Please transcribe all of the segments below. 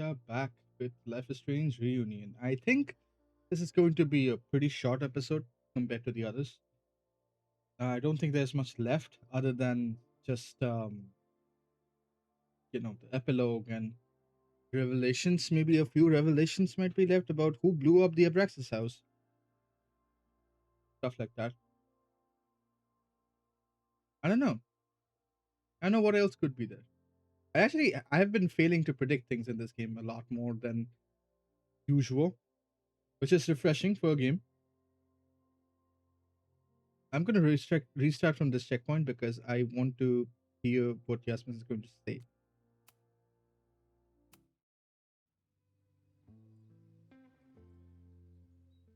are back with Life is Strange Reunion. I think this is going to be a pretty short episode compared to the others. I don't think there's much left other than just, the epilogue and revelations. Maybe a few revelations might be left about who blew up the Abraxas house, stuff like that. I don't know. I don't know what else could be there. I've been failing to predict things in this game a lot more than usual, which is refreshing for a game. I'm going to restart from this checkpoint because I want to hear what Yasmin is going to say.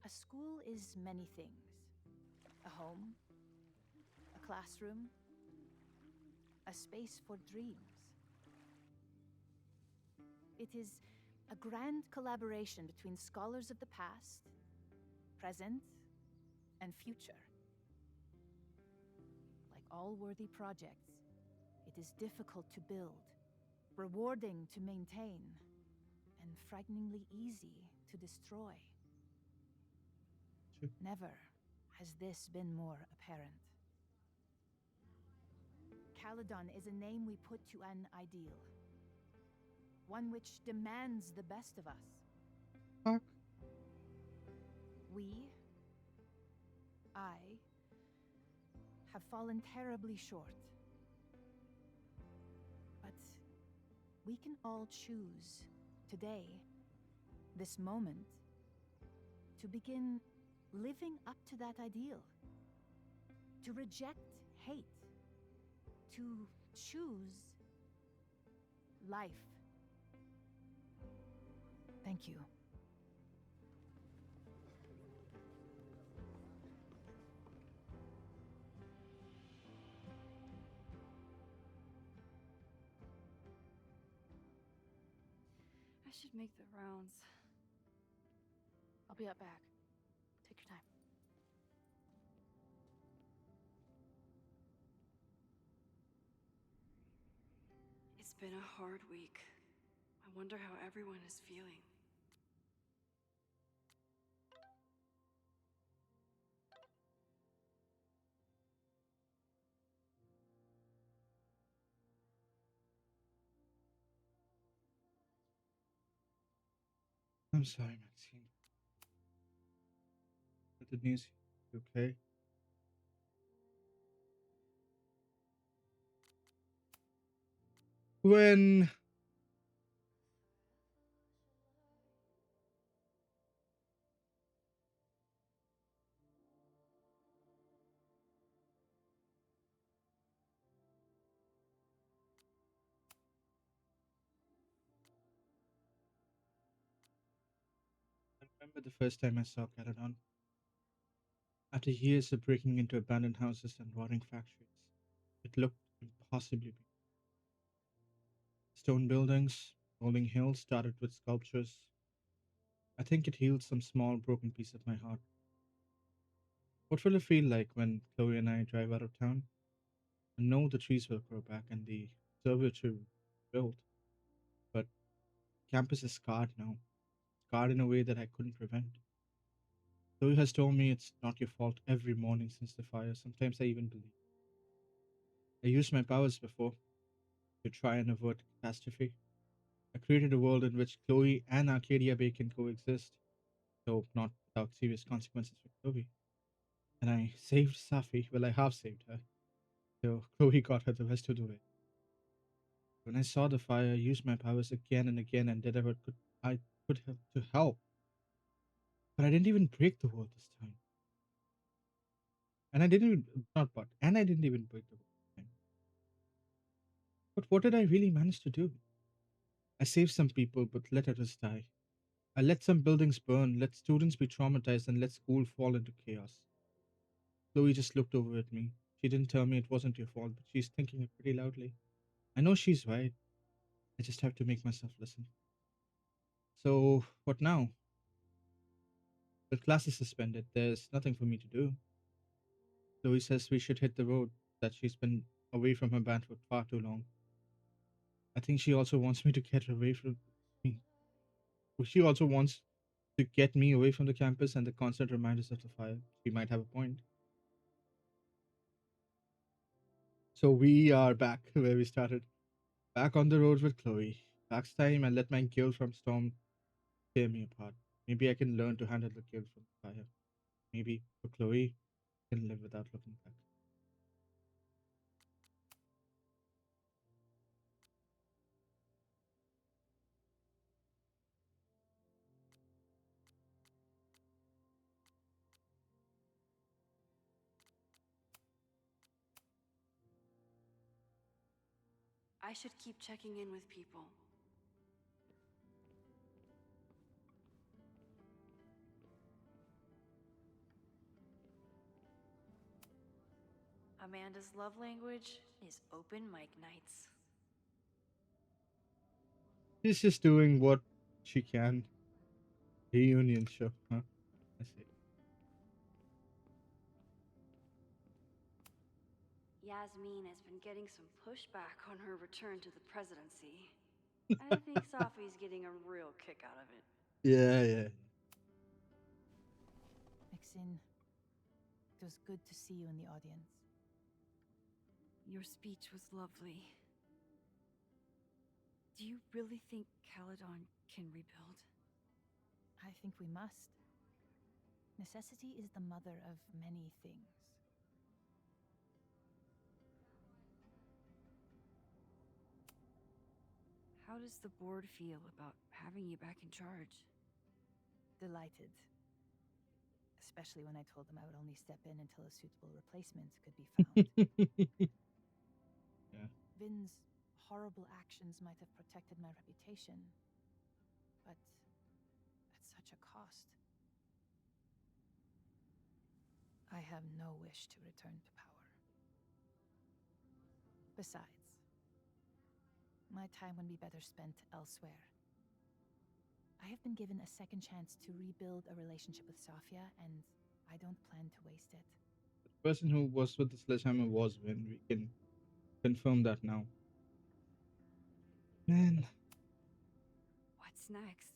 A school is many things: a home, a classroom, a space for dreams. It is a grand collaboration between scholars of the past, present, and future. Like all worthy projects, it is difficult to build, rewarding to maintain, and frighteningly easy to destroy. Sure. Never has this been more apparent. Caledon is a name we put to an ideal, one which demands the best of us. Fuck. We, I, have fallen terribly short. But we can all choose today, this moment, to begin living up to that ideal, to reject hate, to choose life. Thank you. I should make the rounds. I'll be up back. Take your time. It's been a hard week. I wonder how everyone is feeling. I'm sorry, Maxine. But the news, okay? When I remember the first time I saw Caledon, after years of breaking into abandoned houses and rotting factories, it looked impossibly big. Stone buildings, rolling hills started with sculptures. I think it healed some small broken piece of my heart. What will it feel like when Chloe and I drive out of town and know the trees will grow back and the observatory built? But campus is scarred now, scarred in a way that I couldn't prevent. Chloe has told me it's not your fault every morning since the fire. Sometimes I even believe. I used my powers before to try and avert catastrophe. I created a world in which Chloe and Arcadia Bay can coexist, though not without serious consequences for Chloe. And I saved Safi. Well, I half saved her, so Chloe got her the rest of the way. When I saw the fire, I used my powers again and again and did whatever I could have to help. But I didn't even break the world this time. And I didn't even, not but, and I didn't even break the world this time. But what did I really manage to do? I saved some people, but let others die. I let some buildings burn, let students be traumatized, and let school fall into chaos. Chloe just looked over at me. She didn't tell me it wasn't your fault, but she's thinking it pretty loudly. I know she's right. I just have to make myself listen. So, what now? The class is suspended. There's nothing for me to do. Chloe says we should hit the road, that she's been away from her band for far too long. I think she also wants me to get away from me. She also wants to get me away from the campus and the constant reminders of the fire. She might have a point. So we are back where we started. Back on the road with Chloe. Last time I let my guilt from Storm tear me apart. Maybe I can learn to handle the guilt from the fire. Maybe for Chloe, I can live without looking back. I should keep checking in with people. Amanda's love language is open mic nights. She's just doing what she can. Reunion show, huh? I see. Yasmin has been getting some pushback on her return to the presidency. I think Safi's getting a real kick out of it. Yeah, yeah. Maxine, it was good to see you in the audience. Your speech was lovely. Do you really think Caledon can rebuild? I think we must. Necessity is the mother of many things. How does the board feel about having you back in charge? Delighted. Especially when I told them I would only step in until a suitable replacement could be found. Yeah. Vin's horrible actions might have protected my reputation, but at such a cost. I have no wish to return to power. Besides, my time would be better spent elsewhere. I have been given a second chance to rebuild a relationship with Safia, and I don't plan to waste it. The person who was with the sledgehammer was Vin. We can confirm that now. Man, What's next?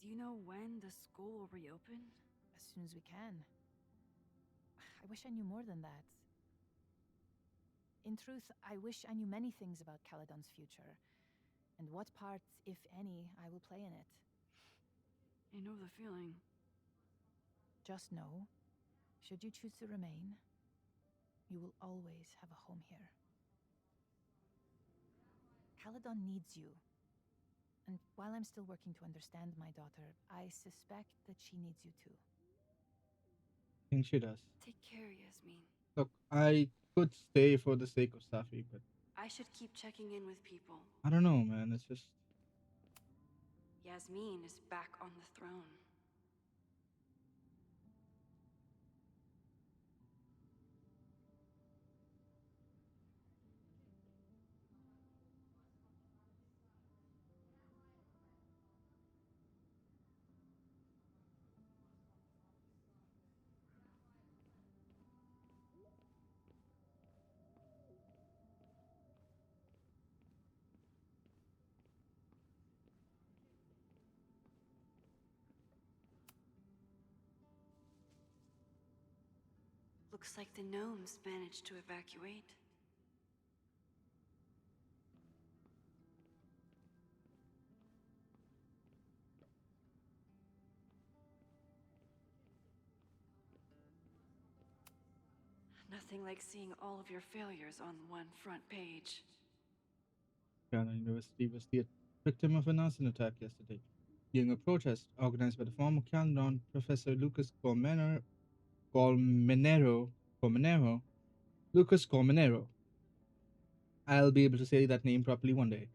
Do you know when the school will reopen? As soon as we can. I wish I knew more than that. In truth, I wish I knew many things about Caledon's future, and what part, if any, I will play in it. I know the feeling. Just know, should you choose to remain, you will always have a home here. Caledon needs you. And while I'm still working to understand my daughter, I suspect that she needs you too. I think she does. Take care, Yasmin. Look, I could stay for the sake of Safi, but I should keep checking in with people. I don't know, man. It's just Yasmin is back on the throne. Looks like the gnomes managed to evacuate. Nothing like seeing all of your failures on one front page. Ghana University was the victim of an arson attack yesterday during a protest organized by the former Caledon professor Lucas Colmenero. Lucas Colmenero. I'll be able to say that name properly one day.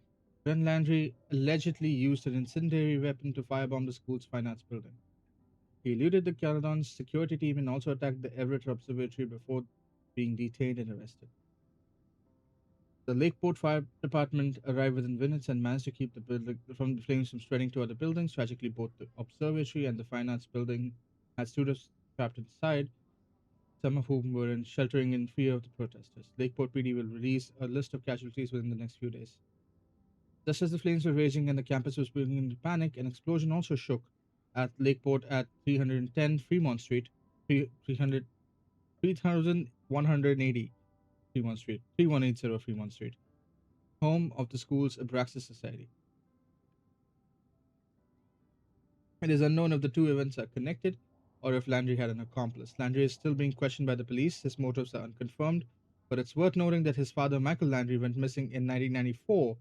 Ren Landry allegedly used an incendiary weapon to firebomb the school's finance building. He eluded the Caledon's security team and also attacked the Everett Observatory before being detained and arrested. The Lakeport Fire Department arrived within minutes and managed to keep the building from the flames from spreading to other buildings. Tragically, both the observatory and the finance building had students trapped inside, some of whom were sheltering in fear of the protesters. Lakeport PD will release a list of casualties within the next few days. Just as the flames were raging and the campus was beginning into panic, an explosion also shook at Lakeport at 310 Fremont Street, 300 3180 Fremont Street, 3180 Fremont Street, home of the school's Abraxas Society. It is unknown if the two events are connected or if Landry had an accomplice. Landry is still being questioned by the police. His motives are unconfirmed, but it's worth noting that his father, Michael Landry, went missing in 1994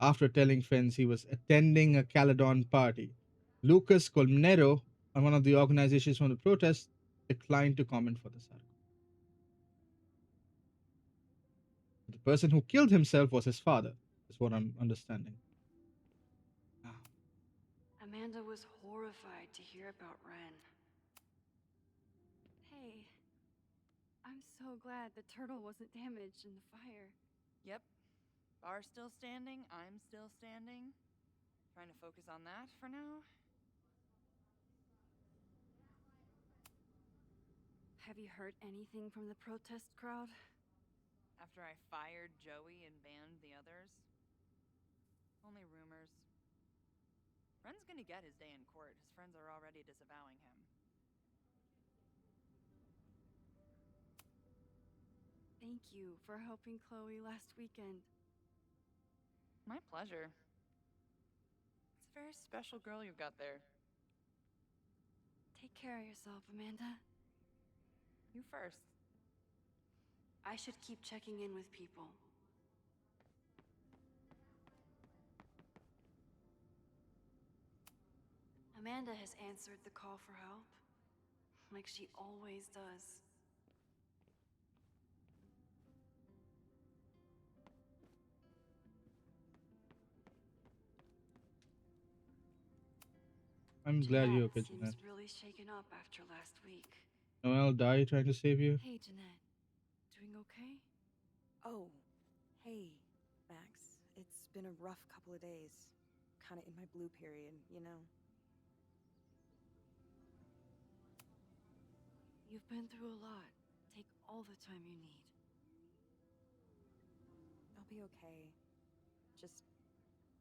after telling friends he was attending a Caledon party. Lucas Colmenero, one of the organizations from the protest, declined to comment for this article. The person who killed himself was his father, is what I'm understanding. Ah, Amanda was horrified to hear about Ren. Hey, I'm so glad the turtle wasn't damaged in the fire. Yep. Bar still standing, I'm still standing. Trying to focus on that for now. Have you heard anything from the protest crowd? After I fired Joey and banned the others. Only rumors. Ren's gonna get his day in court. His friends are already disavowing him. Thank you for helping Chloe last weekend. My pleasure. It's a very special girl you've got there. Take care of yourself, Amanda. You first. I should keep checking in with people. Amanda has answered the call for help, like she always does. I'm glad you're Jeanette okay, seems Jeanette. really shaken up after last week. Noel died trying to save you. Hey, Jeanette. Doing okay? Oh, hey, Max. It's been a rough couple of days. Kinda in my blue period, you know? You've been through a lot. Take all the time you need. I'll be okay. Just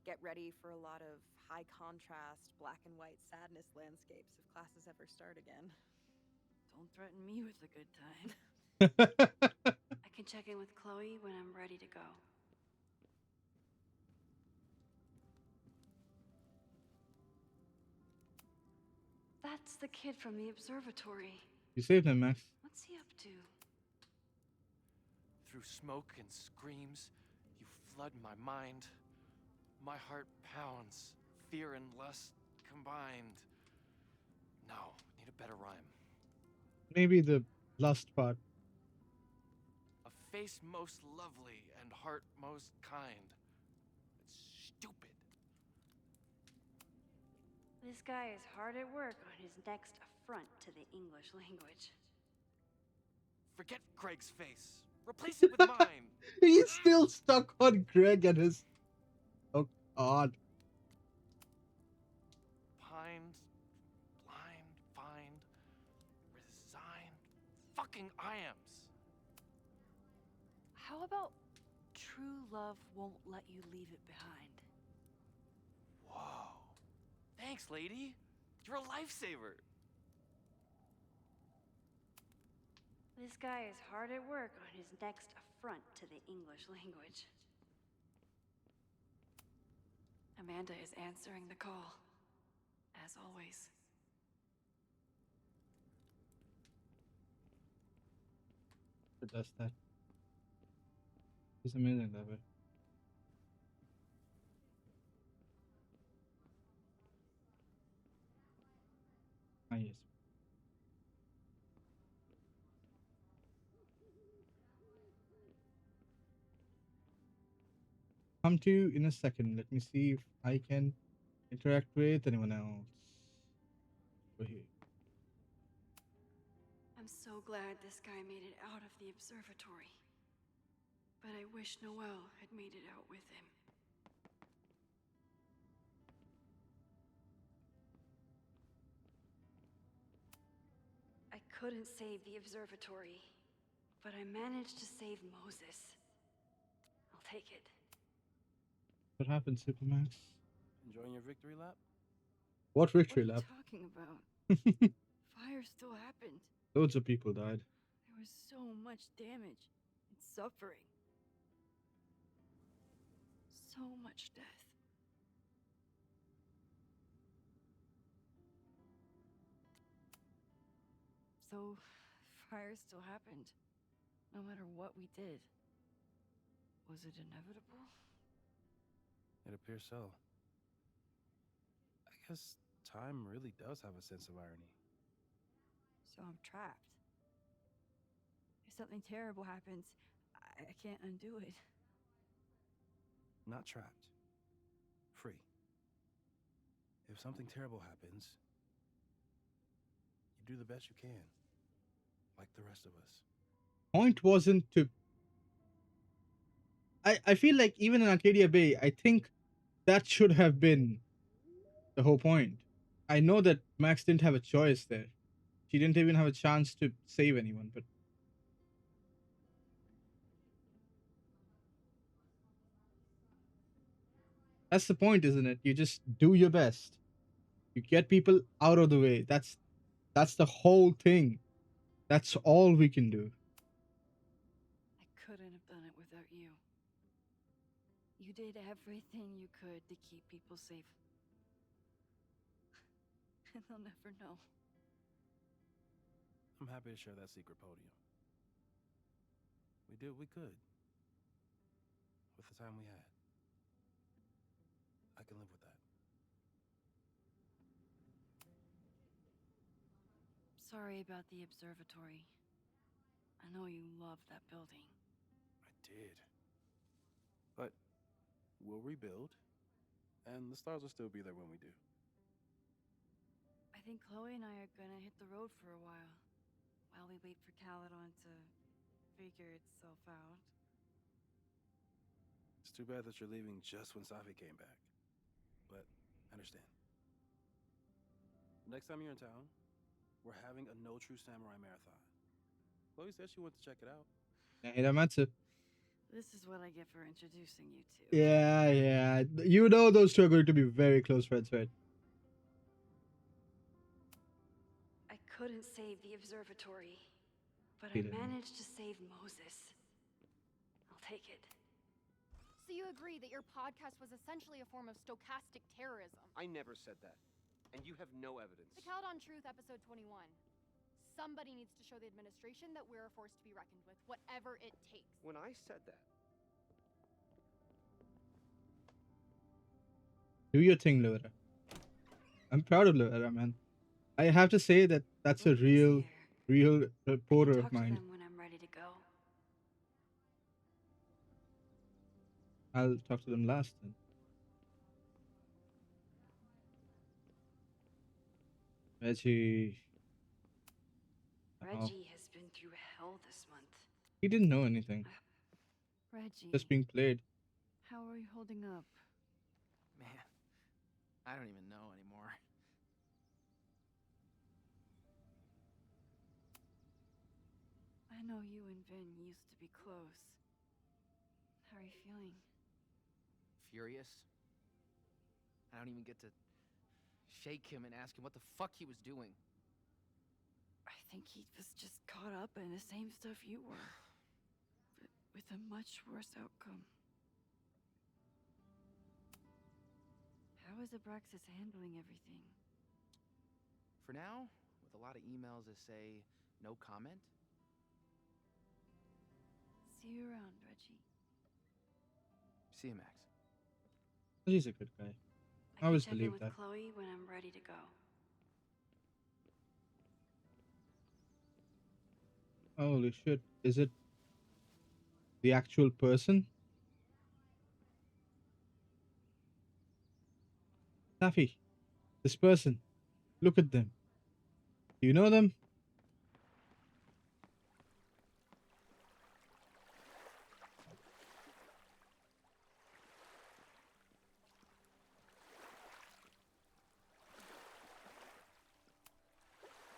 get ready for a lot of high contrast, black and white sadness landscapes if classes ever start again. Don't threaten me with a good time. I can check in with Chloe when I'm ready to go. That's the kid from the observatory. You saved him, Max. What's he up to? Through smoke and screams, you flood my mind. My heart pounds, fear and lust combined. No, need a better rhyme. Maybe the last part. A face most lovely and heart most kind. It's stupid. This guy is hard at work on his next affront to the English language. Forget Craig's face. Replace it with mine. He's still stuck on Greg and his. Oh, God. Pined, blind, find, resigned. Fucking iams. How about true love won't let you leave it behind? Whoa. Thanks, lady. You're a lifesaver. This guy is hard at work on his next affront to the English language. Amanda is answering the call, as always. It does that. He's amazing that way. Ah, yes. Come to you in a second. Let me see if I can interact with anyone else. Over here. I'm so glad this guy made it out of the observatory. But I wish Noel had made it out with him. I couldn't save the observatory, but I managed to save Moses. I'll take it. What happened, Supermax? Enjoying your victory lap? What What are victory you lap? talking about? Fire still happened. Loads of people died. There was so much damage and suffering. So much death. So, fire still happened. No matter what we did. Was it inevitable? It appears so. I guess time really does have a sense of irony. So I'm trapped. If something terrible happens, I can't undo it. Not trapped. Free. If something terrible happens, you do the best you can. Like the rest of us. Point wasn't to. I feel like even in Arcadia Bay, I think that should have been the whole point. I know that Max didn't have a choice there. She didn't even have a chance to save anyone, but that's the point, isn't it? You just do your best. You get people out of the way. That's the whole thing. That's all we can do. I couldn't have done it without you. You did everything you could to keep people safe. And they'll never know. I'm happy to share that secret podium. We did what we could. With the time we had. I can live with that. Sorry about the observatory. I know you love that building. I did. But we'll rebuild, and the stars will still be there when we do. I think Chloe and I are gonna hit the road for a while we wait for Caledon to figure itself out. It's too bad that you're leaving just when Safi came back. But I understand. Next time you're in town, we're having a No True Samurai marathon. Chloe said she wanted to check it out. Hiramatsu. This is what I get for introducing you to. Yeah. You know those two are going to be very close friends, right? I couldn't save the observatory, but I He didn't. managed to save Moses. I'll take it. So you agree that your podcast was essentially a form of stochastic terrorism? I never said that. And you have no evidence. The Caledon Truth, episode 21. Somebody needs to show the administration that we're a force to be reckoned with, whatever it takes. When I said that, Do your thing, Laura. I'm proud of Laura, man. I have to say that that's a Look who's real here. I reporter can of talk to mine. them when I'm ready to go. I'll talk to them last then. Reggie. Oh, Reggie has been through hell this month. he didn't know anything. Reggie, Just being played. how are you holding up? Man, I don't even know anymore. I know you and Vin used to be close. How are you feeling? Furious. I don't even get to shake him and ask him what the fuck he was doing. I think he was just caught up in the same stuff you were. But with a much worse outcome. How is Abraxas handling everything? For now, with a lot of emails that say no comment. See you around, Reggie. See you, Max. He's a good guy. I can always check in believe with that. Chloe when I'm ready to go. Holy shit. Is it the actual person? Taffy, this person. Look at them. Do you know them?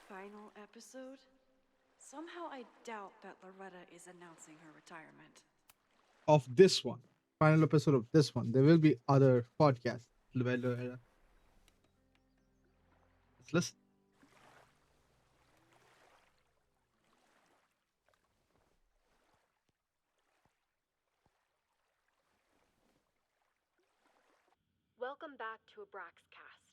Final episode? Somehow I doubt that Loretta is announcing her retirement. Of this one. final episode of this one. There will be other podcasts. Let's listen. Welcome back to Abraxcast.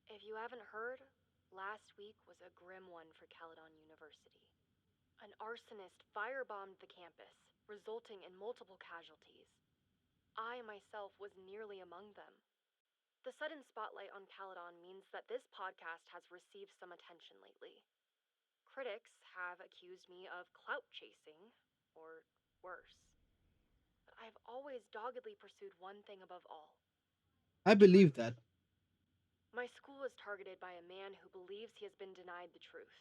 If you haven't heard, last week was a grim one for Caledon University. An arsonist firebombed the campus, resulting in multiple casualties. I myself was nearly among them. The sudden spotlight on Caledon means that this podcast has received some attention lately. Critics have accused me of clout chasing, or worse. But I've always doggedly pursued one thing above all. I believe that. My school is targeted by a man who believes he has been denied the truth.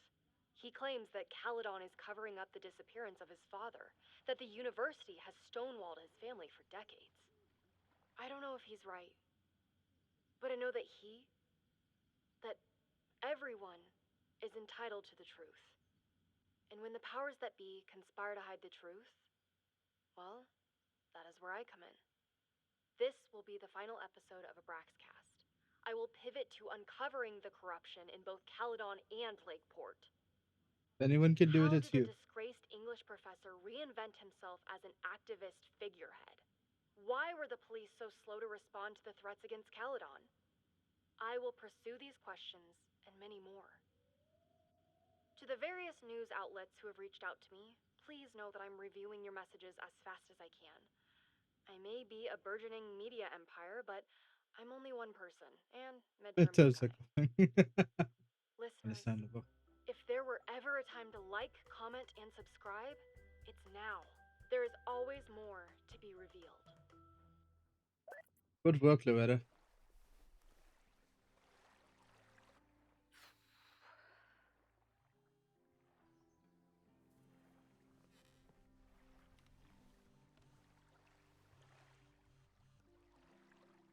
He claims that Caledon is covering up the disappearance of his father, that the university has stonewalled his family for decades. I don't know if he's right, but I know that that everyone is entitled to the truth. And when the powers that be conspire to hide the truth, well, that is where I come in. This will be the final episode of Abraxcast. I will pivot to uncovering the corruption in both Caledon and Lakeport. If anyone can do it, How it's did a you. disgraced English professor reinvent himself as an activist figurehead? Why were the police so slow to respond to the threats against Caledon? I will pursue these questions and many more. To the various news outlets who have reached out to me, please know that I'm reviewing your messages as fast as I can. I may be a burgeoning media empire, but I'm only one person, and It midterms are is a coming. thing. Listeners, Understandable. if there were ever a time to like, comment, and subscribe, it's now. There is always more to be revealed. Good work, Loretta.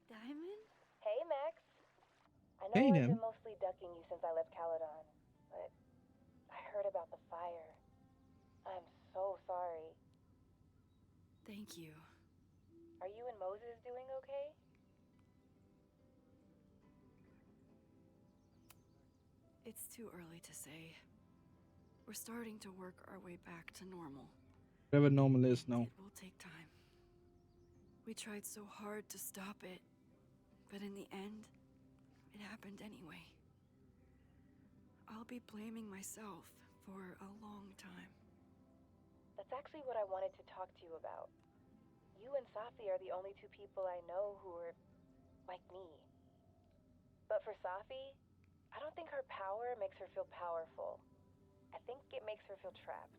Diamond? Hey, Max. I know Hey, I've Nim. been mostly ducking you since I left Caledon, but I heard about the fire. I'm so sorry. Thank you. Are you and Moses doing okay? It's too early to say. We're starting to work our way back to normal. Whatever normal is now. It will take time. We tried so hard to stop it, but in the end, it happened anyway. I'll be blaming myself for a long time. That's actually what I wanted to talk to you about. You and Safi are the only two people I know who are like me. But for Safi, I don't think her power makes her feel powerful. I think it makes her feel trapped.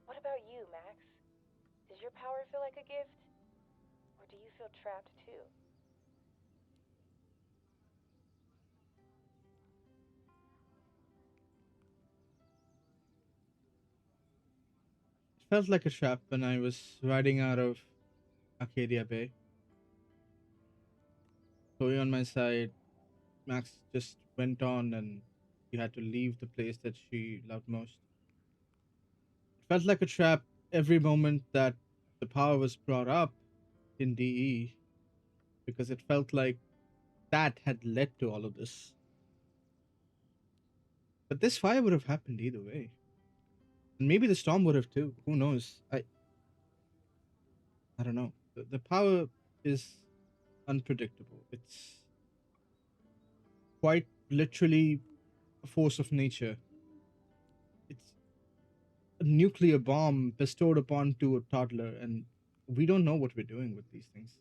What about you, Max? Does your power feel like a gift? Or do you feel trapped too? It felt like a trap when I was riding out of Arcadia Bay. Chloe on my side, Max just went on and you had to leave the place that she loved most. It felt like a trap every moment that the power was brought up in DE because it felt like that had led to all of this. But this fire would have happened either way. And maybe the storm would have too. Who knows? I don't know. The power is unpredictable. It's quite literally a force of nature. It's a nuclear bomb bestowed upon to a toddler, and we don't know what we're doing with these things.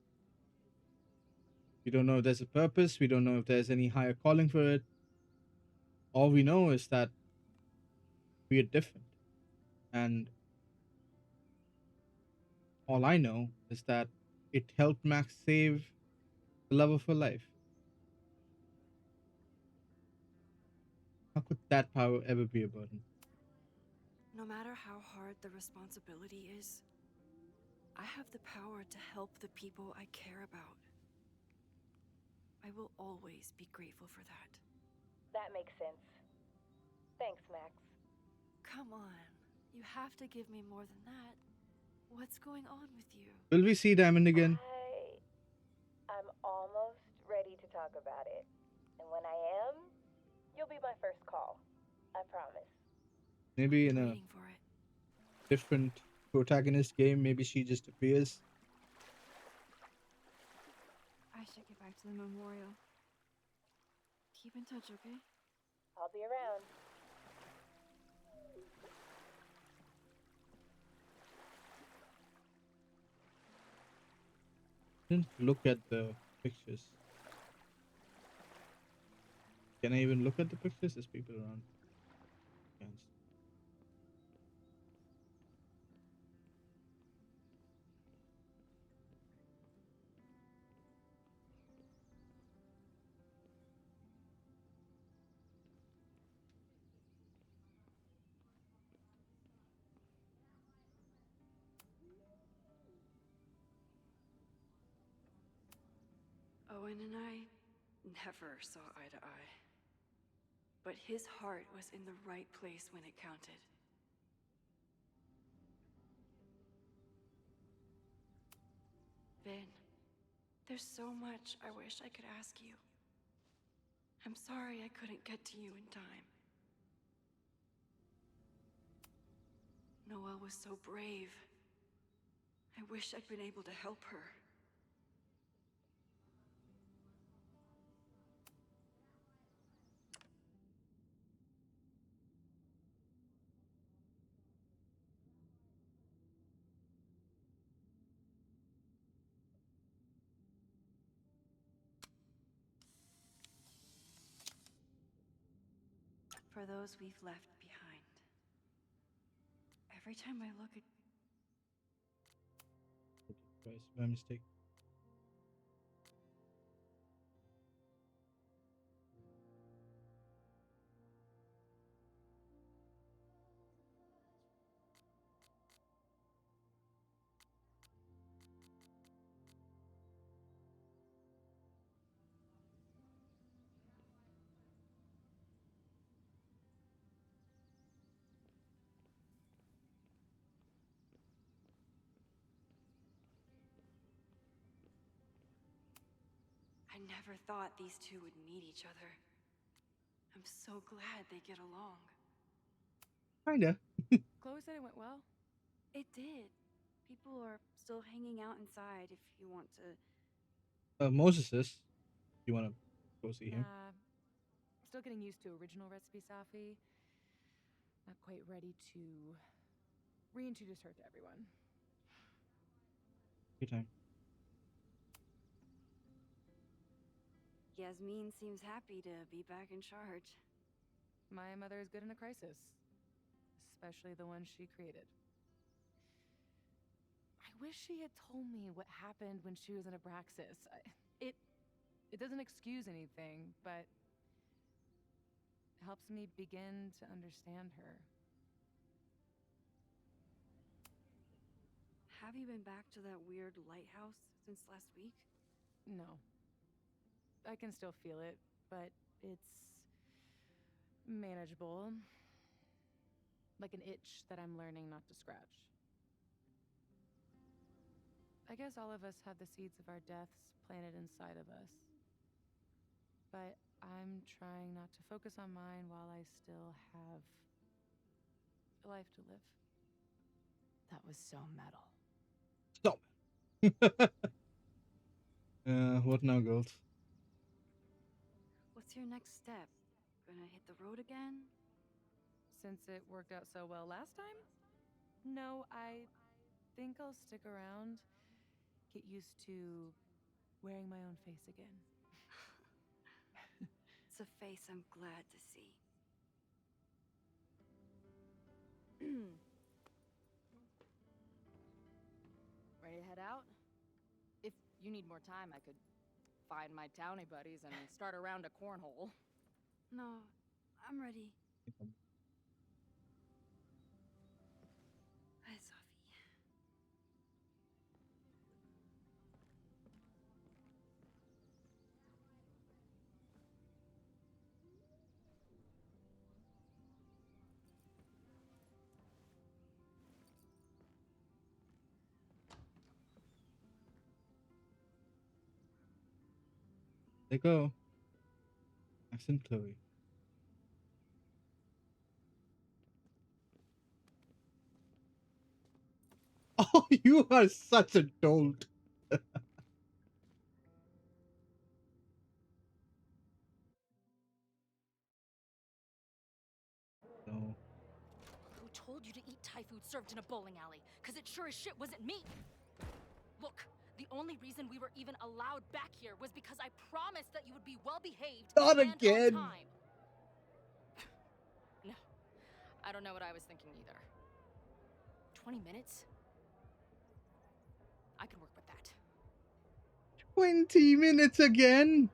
We don't know if there's a purpose. We don't know if there's any higher calling for it. All we know is that we are different. And all I know is that it helped Max save the love of her life. How could that power ever be a burden? No matter how hard the responsibility is, I have the power to help the people I care about. I will always be grateful for that. That makes sense. Thanks, Max. Come on, you have to give me more than that. What's going on with you? Will we see Diamond again? I'm almost ready to talk about it. And when I am, you'll be my first call. I promise. Maybe in a Waiting for it. different protagonist game, maybe she just appears. I should get back to the memorial. Keep in touch, okay? I'll be around. Didn't look at the pictures. Can I even look at the pictures? There's people around. Can't. Owen and I never saw eye to eye. But his heart was in the right place when it counted. Ben, there's so much I wish I could ask you. I'm sorry I couldn't get to you in time. Noelle was so brave. I wish I'd been able to help her. For those we've left behind. Every time I look at Guys, by mistake. I never thought these two would meet each other. I'm so glad they get along. Kinda. Chloe said it went well. It did. People are still hanging out inside if you want to. Moses is. You wanna go see him? Still getting used to original recipe Safi. Not quite ready to reintroduce her to everyone. Good time. Yasmin seems happy to be back in charge. My mother is good in a crisis, especially the one she created. I wish she had told me what happened when she was in Abraxas. It doesn't excuse anything, but helps me begin to understand her. Have you been back to that weird lighthouse since last week? No. I can still feel it, but it's manageable. Like an itch that I'm learning not to scratch. I guess all of us have the seeds of our deaths planted inside of us. But I'm trying not to focus on mine while I still have a life to live. That was so metal. Stop. What now, girls? What's your next step? Gonna hit the road again? Since it worked out so well last time? No, I think I'll stick around. Get used to wearing my own face again. It's a face I'm glad to see. Ready to head out? If you need more time, I could find my townie buddies and start a round of cornhole. No, I'm ready. Hi, Sophie. They go. Max and Chloe. Oh, you are such a dolt. No. Who told you to eat Thai food served in a bowling alley? Cause it sure as shit wasn't me. Look, the only reason we were even allowed back here was because I promised that you would be well behaved Not and again. on time. No, I don't know what I was thinking either. 20 minutes? I could work with that. 20 minutes again.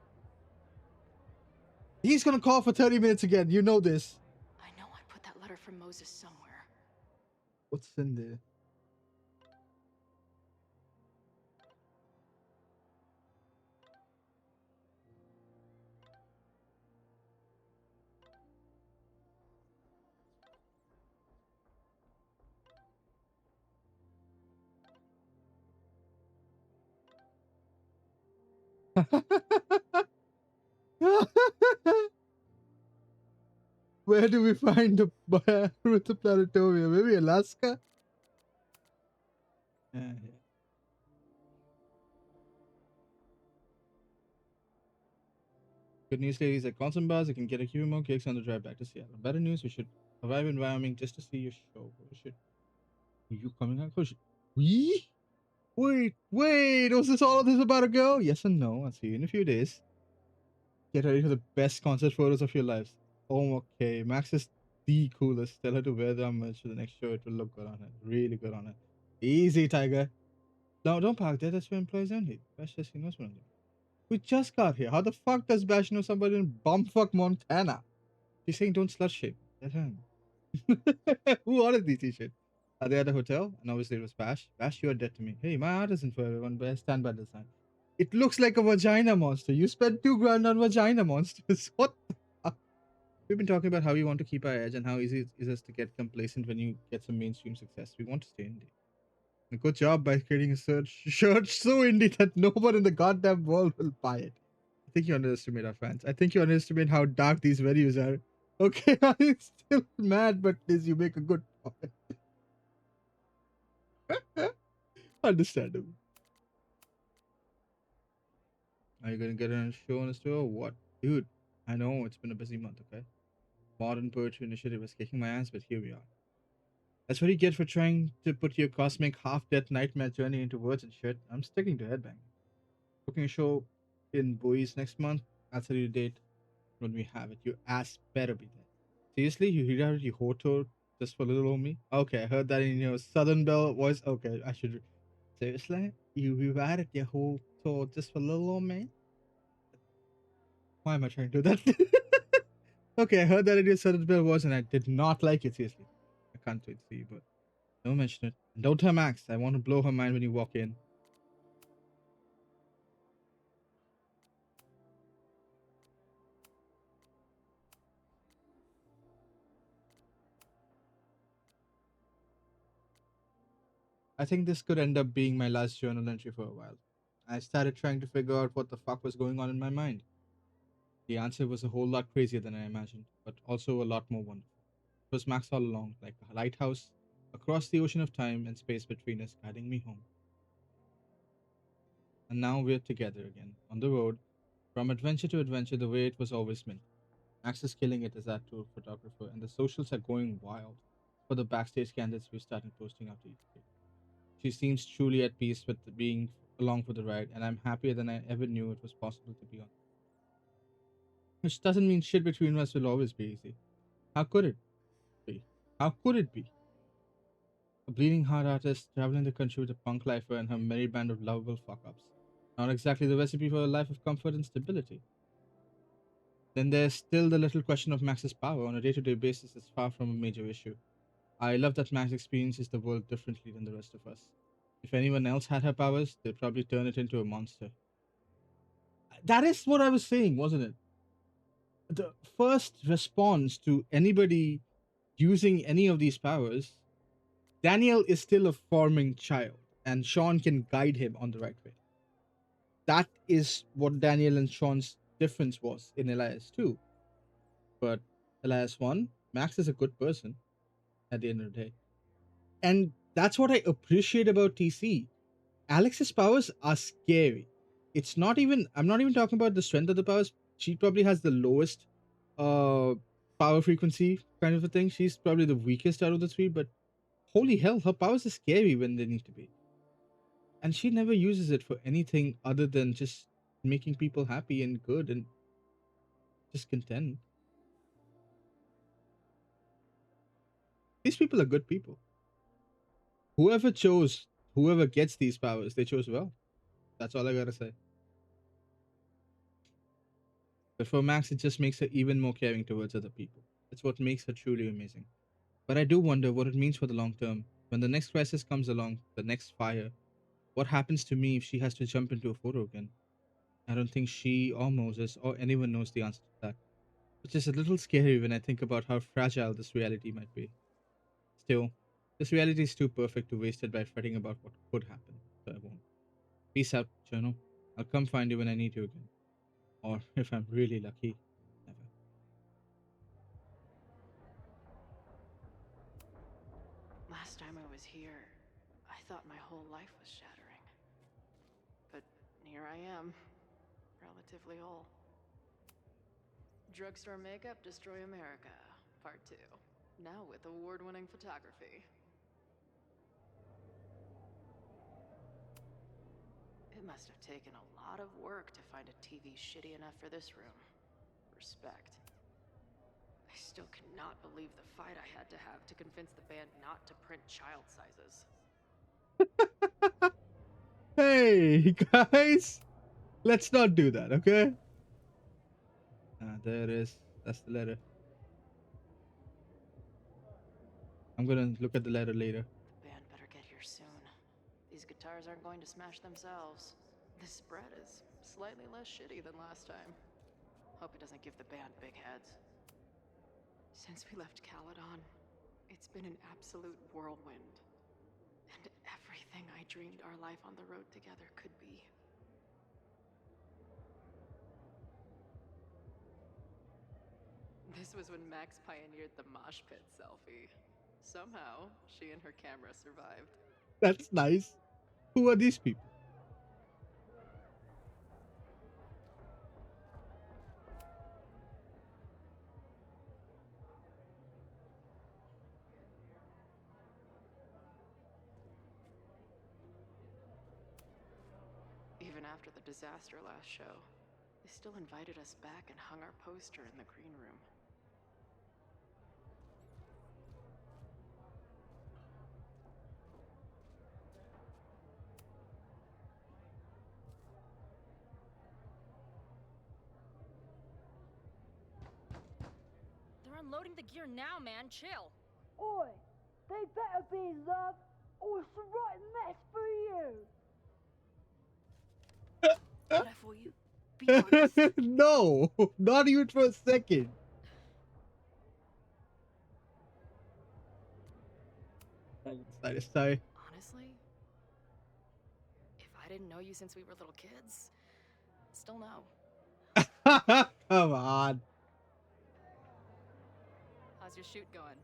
He's gonna call for 30 minutes again. You know this. I know I put that letter from Moses somewhere. What's in there? Where do we find the with the planetarium? Maybe Alaska? Yeah. Good news, ladies. At Constant Bars, you can get a few more cakes on the drive back to Seattle. Better news, we should arrive in Wyoming just to see your show. We should. Are you coming out? We? Wait. Was this all of this about a girl? Yes and no. I'll see you in a few days. Get ready for the best concert photos of your lives. Oh, okay. Max is the coolest. Tell her to wear that merch for the next show. It will look good on her. Really good on her. Easy, Tiger. No, don't park there. That's for employees only. Bash says he knows one of them. We just got here. How the fuck does Bash know somebody in bumfuck Montana? She's saying don't slut shame. Let her. Who ordered these t-shirts? Are they at the hotel? And obviously it was Bash. Bash, you are dead to me. Hey, my art isn't for everyone, but I stand by the design. It looks like a vagina monster. You spent $2,000 on vagina monsters. What the fuck? We've been talking about how we want to keep our edge and how easy it is to get complacent when you get some mainstream success. We want to stay indie. A good job by creating a shirt so indie that no one in the goddamn world will buy it. I think you underestimate our fans. I think you underestimate how dark these videos are. Okay, I'm still mad, but Liz, you make a good point. Understandable. Are you gonna get on a show on a store or what? Dude, I know it's been a busy month, okay? Modern Poetry Initiative is kicking my ass, but here we are. That's what you get for trying to put your cosmic half-death nightmare journey into words and shit. I'm sticking to headbang. Booking a show in Boise next month. I'll tell you the date when we have it. Your ass better be there. Seriously? You rerouted your hotel just for little homie? Okay, I heard that in your Southern Belle voice. Okay, I should. Seriously? You rerouted your whole tour just for little old man? Why am I trying to do that? Okay, I heard that in your Southern Belle voice and I did not like it, seriously. I can't wait to see you, but don't mention it. And don't tell Max. I want to blow her mind when you walk in. I think this could end up being my last journal entry for a while. I started trying to figure out what the fuck was going on in my mind. The answer was a whole lot crazier than I imagined, but also a lot more wonderful. It was Max all along, like a lighthouse across the ocean of time and space between us, guiding me home. And now we're together again, on the road, from adventure to adventure the way it was always meant. Max is killing it as that tour photographer, and the socials are going wild. For the backstage candidates we're starting posting after each day. She seems truly at peace with being along for the ride, and I'm happier than I ever knew it was possible to be on. Which doesn't mean shit between us will always be easy. How could it be? How could it be? A bleeding heart artist traveling the country with a punk lifer and her merry band of lovable fuck ups. Not exactly the recipe for a life of comfort and stability. Then there's still the little question of Max's power on a day to day basis is far from a major issue. I love that Max experiences the world differently than the rest of us. If anyone else had her powers, they'd probably turn it into a monster. That is what I was saying, wasn't it? The first response to anybody using any of these powers, Daniel is still a forming child, and Sean can guide him on the right way. That is what Daniel and Sean's difference was in Elias too. But Elias won. Max is a good person at the end of the day. And that's what I appreciate about TC. Alex's powers are scary. It's not even I'm not even talking about the strength of the powers. She probably has the lowest uh power frequency kind of a thing. She's probably the weakest out of the three, but holy hell, her powers are scary when they need to be. And she never uses it for anything other than just making people happy and good and just content. These people are good people. Whoever gets these powers, they chose well. That's all I gotta say. But for Max, it just makes her even more caring towards other people. That's what makes her truly amazing. But I do wonder what it means for the long term. When the next crisis comes along, the next fire, what happens to me if she has to jump into a photo again? I don't think she or Moses or anyone knows the answer to that. Which is a little scary when I think about how fragile this reality might be. Still, this reality is too perfect to waste it by fretting about what could happen, so I won't. Peace out, Journal. I'll come find you when I need you again. Or if I'm really lucky, never. Last time I was here, I thought my whole life was shattering. But here I am, relatively whole. Drugstore Makeup Destroy America, Part 2. Now with award-winning photography. It must have taken a lot of work to find a TV shitty enough for this room. Respect. I still cannot believe the fight I had to have to convince the band not to print child sizes. Hey, guys! Let's not do that, okay? There it is. That's the letter. I'm gonna look at the letter later. The band better get here soon. These guitars aren't going to smash themselves. This spread is slightly less shitty than last time. Hope it doesn't give the band big heads. Since we left Caledon, it's been an absolute whirlwind. And everything I dreamed our life on the road together could be. This was when Max pioneered the mosh pit selfie. Somehow, she and her camera survived. That's nice. Who are these people? Even after the disaster last show, they still invited us back and hung our poster in the green room. They're unloading the gear now, man. Chill. Oi! They better be in love, or it's a right mess for you! Did I fool you? Be honest. No, not even for a second. Sorry. Honestly, if I didn't know you since we were little kids, still no. Come on. How's your shoot going?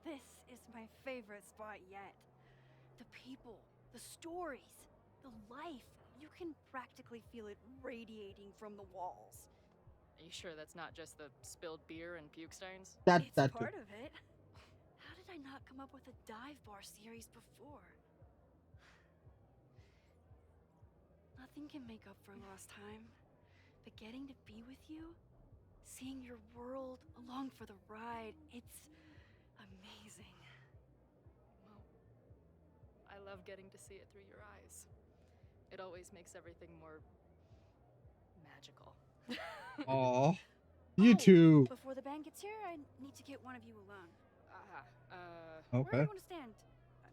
This is my favorite spot yet. The people, the stories, the life. You can practically feel it radiating from the walls. Are you sure that's not just the spilled beer and puke stains? It's That part of it. How did I not come up with a dive bar series before? Nothing can make up for lost time. But getting to be with you, seeing your world along for the ride, it's amazing. Well, I love getting to see it through your eyes. It always makes everything more magical. Aw. You too. Before the band gets here, I need to get one of you alone. Okay. Where do you want to stand?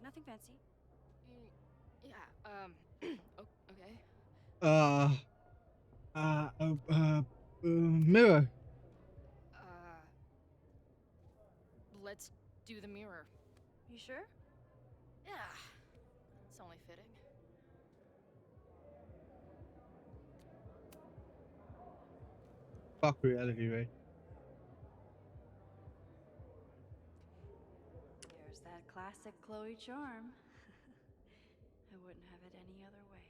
Nothing fancy. Yeah, okay. Mirror. Let's do the mirror. You sure? Yeah, it's only fitting. Fuck reality, right? There's that classic Chloe charm. I wouldn't have it any other way.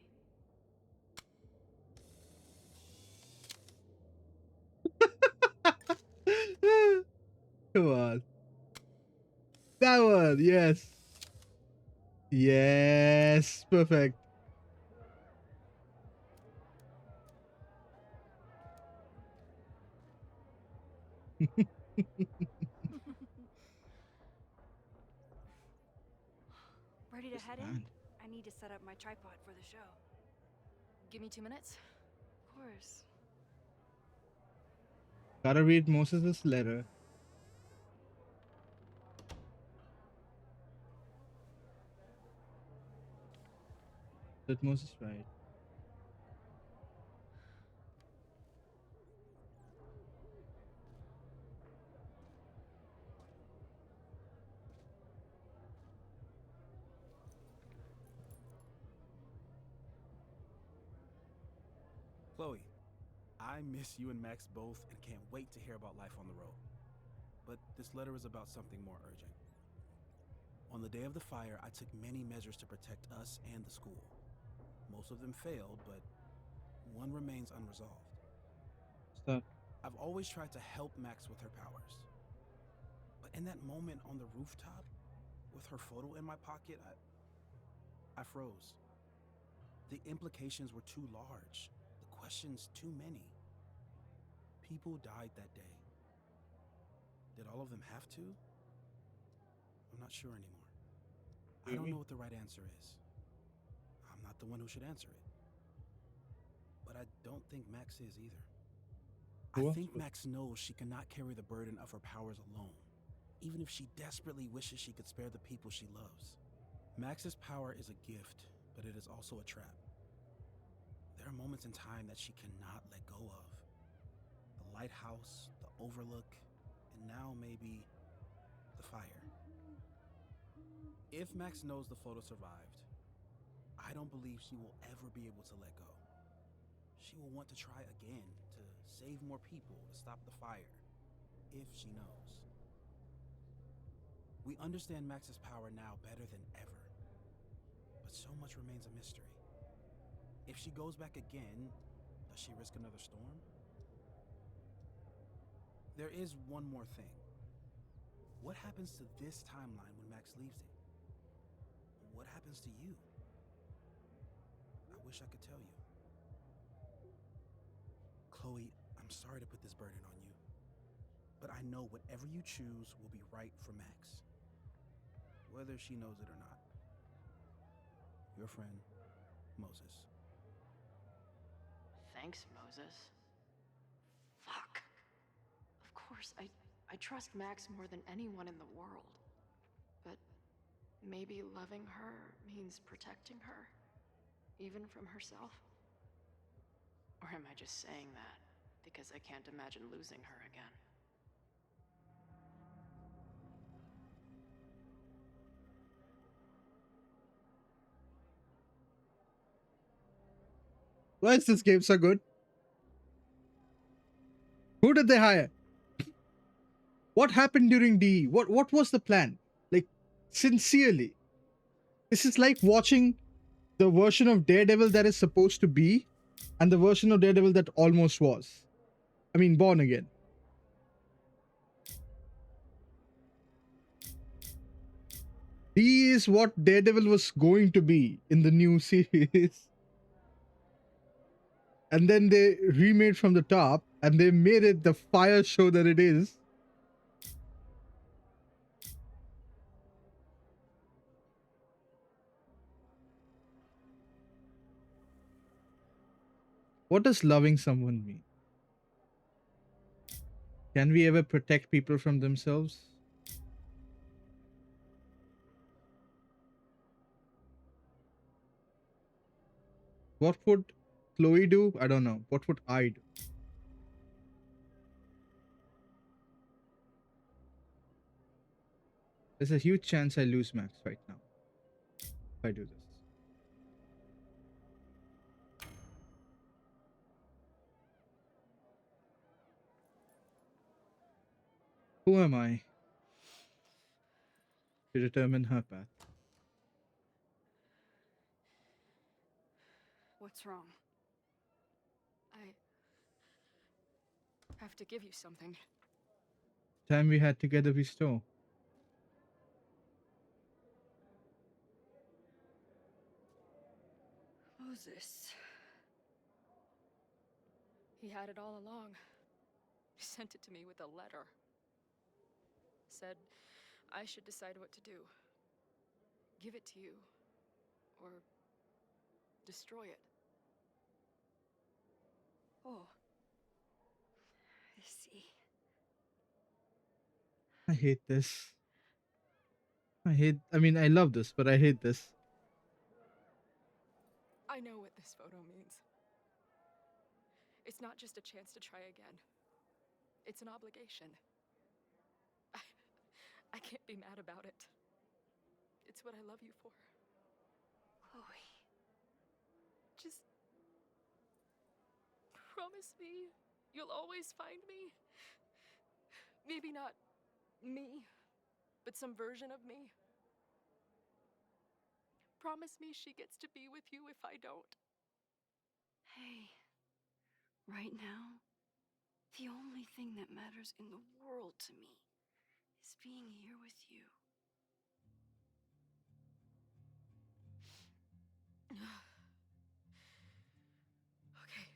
Come on. That one, yes. Yes, perfect. Ready to This head in? band. I need to set up my tripod for the show. Give me 2 minutes. Of course. Gotta read Moses' letter. Did Moses write? Chloe, I miss you and Max both and can't wait to hear about life on the road. But this letter is about something more urgent. On the day of the fire, I took many measures to protect us and the school. Most of them failed, but one remains unresolved. What's that? I've always tried to help Max with her powers. But in that moment on the rooftop, with her photo in my pocket, I froze. The implications were too large. The questions too many. People died that day. Did all of them have to? I'm not sure anymore. I don't know what the right answer is. I'm not the one who should answer it. But I don't think Max is either. I think Max knows she cannot carry the burden of her powers alone, even if she desperately wishes she could spare the people she loves. Max's power is a gift, but it is also a trap. There are moments in time that she cannot let go of. The lighthouse, the overlook, and now maybe the fire. If Max knows the photo survived, I don't believe she will ever be able to let go. She will want to try again, to save more people, to stop the fire, if she knows. We understand Max's power now better than ever, but so much remains a mystery. If she goes back again, does she risk another storm? There is one more thing. What happens to this timeline when Max leaves it? What happens to you? I wish I could tell you. Chloe, I'm sorry to put this burden on you, but I know whatever you choose will be right for Max, whether she knows it or not. Your friend, Moses. Thanks, Moses. Fuck. Of course, I trust Max more than anyone in the world. But maybe loving her means protecting her, even from herself? Or am I just saying that because I can't imagine losing her again? Why is this game so good? Who did they hire? What happened during DE? What was the plan? Like, sincerely. This is like watching the version of Daredevil that is supposed to be and the version of Daredevil that almost was. I mean, Born Again. DE is what Daredevil was going to be in the new series. And then they remade from the top and they made it the fire show that it is. What does loving someone mean? Can we ever protect people from themselves? What would Chloe do? I don't know. What would I do? There's a huge chance I lose Max right now if I do this. Who am I to determine her path? What's wrong? I have to give you something. Time we had together we stole. Moses. He had it all along. He sent it to me with a letter. Said I should decide what to do. Give it to you. Or destroy it. Oh. I see. I hate this. I love this, but I hate this. I know what this photo means. It's not just a chance to try again. It's an obligation. I can't be mad about it. It's what I love you for. Chloe. Just promise me you'll always find me. Maybe not me, but some version of me. Promise me she gets to be with you if I don't. Hey, right now, the only thing that matters in the world to me is being here with you. Okay.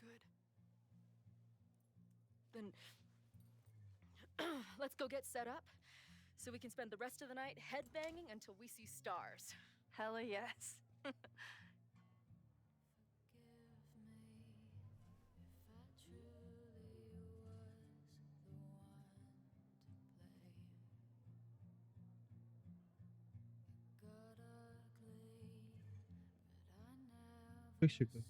Good. Then let's go get set up so we can spend the rest of the night headbanging until we see stars. Hella yes. Wish you could.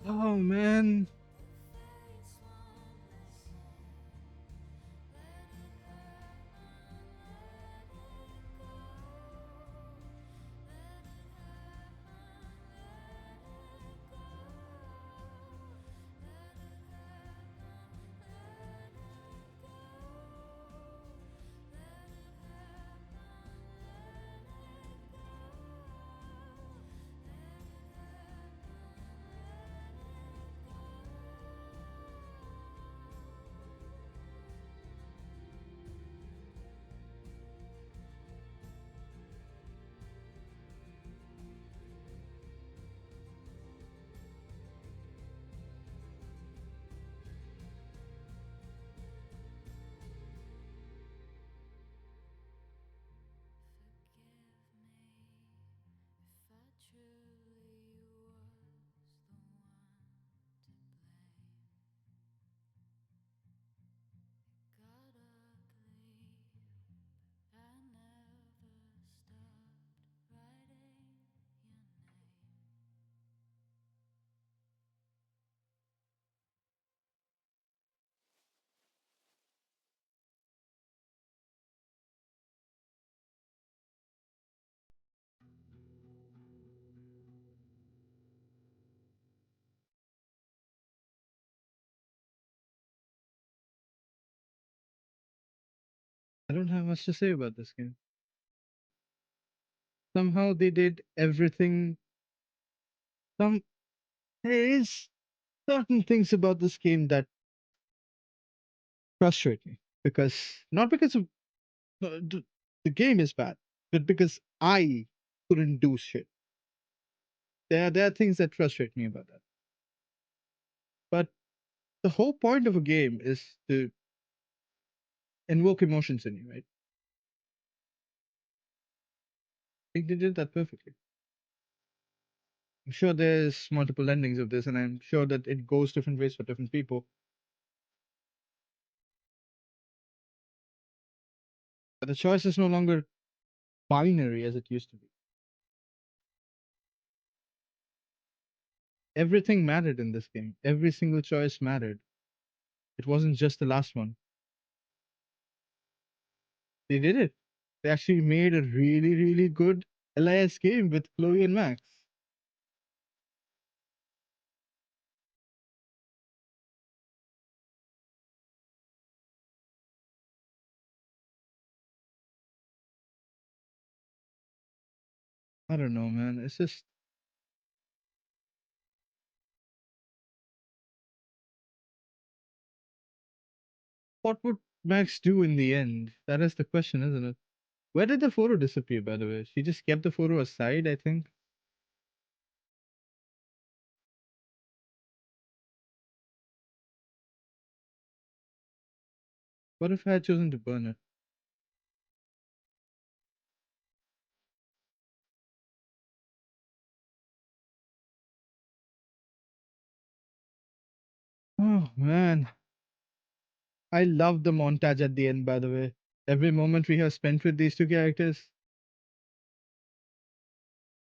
Oh man. I don't have much to say about this game. Somehow they did everything. Some There is certain things about this game that frustrate me because not because of the game is bad, but because I couldn't do shit. There are things that frustrate me about that. But the whole point of a game is to invoke emotions in you, right? I think they did that perfectly. I'm sure there's multiple endings of this, and I'm sure that it goes different ways for different people. But the choice is no longer binary as it used to be. Everything mattered in this game. Every single choice mattered. It wasn't just the last one. They did it. They actually made a really, really good LIS game with Chloe and Max. I don't know, man. It's just what would Max do in the end? That is the question, isn't it? Where did the photo disappear, by the way? She just kept the photo aside, I think. What if I had chosen to burn it? Oh, man. I love the montage at the end, by the way. Every moment we have spent with these two characters.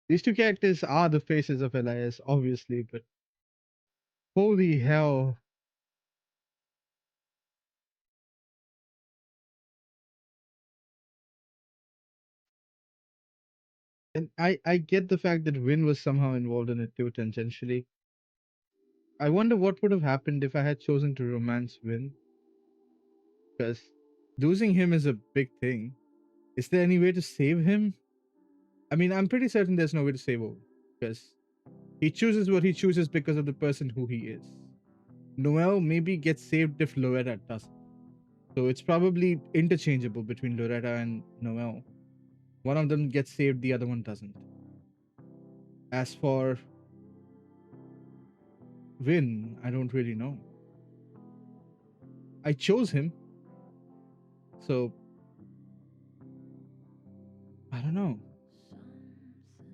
These two characters are the faces of LIS, obviously, but holy hell. And I get the fact that Win was somehow involved in it too, tangentially. I wonder what would have happened if I had chosen to romance Win. Because losing him is a big thing. Is there any way to save him? I mean, I'm pretty certain there's no way to save Owen. Because he chooses what he chooses because of the person who he is. Noel maybe gets saved if Loretta doesn't. So it's probably interchangeable between Loretta and Noel. One of them gets saved, the other one doesn't. As for Vin, I don't really know. I chose him. So I don't know.